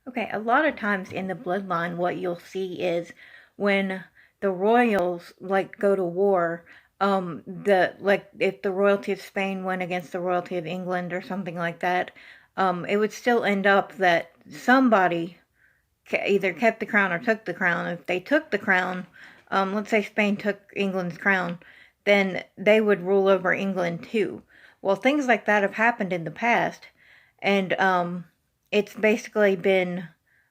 Okay, a lot of times in the bloodline, what you'll see is when the royals like go to war, the like if the royalty of Spain went against the royalty of England or something like that, it would still end up that somebody either kept the crown or took the crown. If they took the crown, let's say Spain took England's crown, then they would rule over England too. Well, things like that have happened in the past, and it's basically been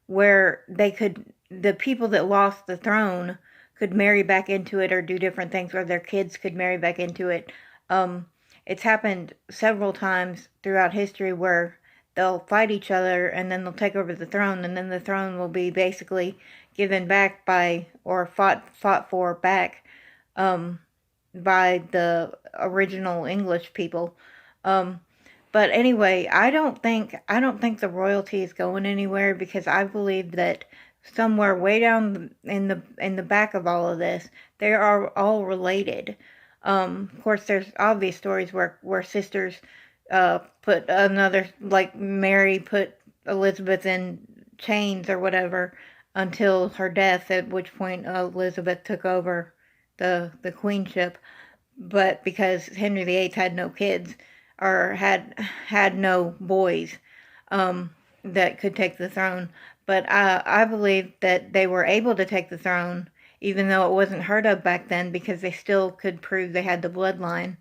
where the people that lost the throne could marry back into it or do different things, or their kids could marry back into it. Um, it's happened several times throughout history where they'll fight each other and then they'll take over the throne, and then the throne will be basically given back by or fought for back um, by the original English people. Um, but anyway, I don't think the royalty is going anywhere, because I believe that somewhere way down in the back of all of this, they are all related. Of course, there's obvious stories where sisters put another, like Mary put Elizabeth in chains or whatever until her death, at which point Elizabeth took over the queenship. But because Henry VIII had no kids, or had no boys um, that could take the throne. But I believe that they were able to take the throne, even though it wasn't heard of back then, because they still could prove they had the bloodline.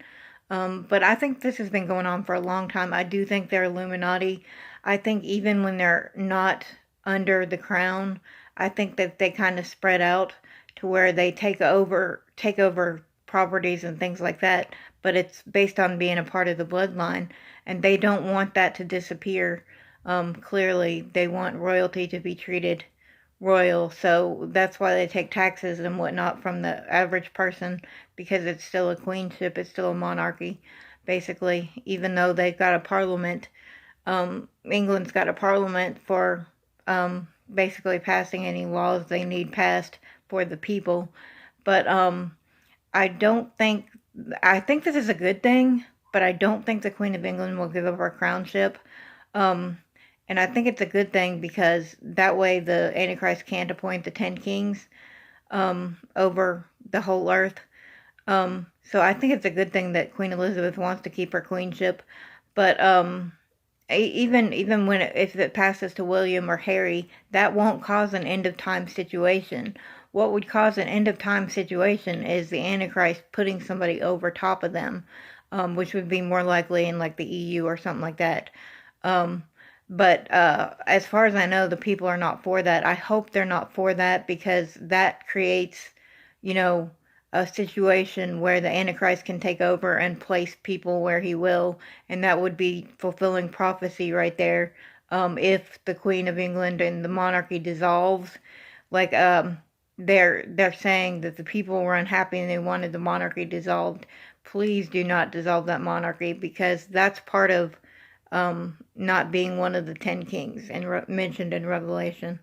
But I think this has been going on for a long time. I do think they're Illuminati. I think even when they're not under the crown, I think that they kind of spread out to where they take over properties and things like that. But it's based on being a part of the bloodline, and they don't want that to disappear. Clearly, they want royalty to be treated royal, so that's why they take taxes and whatnot from the average person, because it's still a queenship, it's still a monarchy, basically, even though they've got a parliament. England's got a parliament for basically passing any laws they need passed for the people. But I don't think, I think this is a good thing, but I don't think the Queen of England will give up her crownship. Um, and I think it's a good thing, because that way the Antichrist can't appoint the 10 kings over the whole earth. So I think it's a good thing that Queen Elizabeth wants to keep her queenship. But even when if it passes to William or Harry, that won't cause an end of time situation. What would cause an end of time situation is the Antichrist putting somebody over top of them, which would be more likely in like the EU or something like that. Um, but as far as I know, the people are not for that. I hope they're not for that, because that creates, you know, a situation where the Antichrist can take over and place people where he will, and that would be fulfilling prophecy right there. If the Queen of England and the monarchy dissolves, like they're saying that the people were unhappy and they wanted the monarchy dissolved. Please do not dissolve that monarchy, because that's part of not being one of the 10 kings and mentioned in Revelation.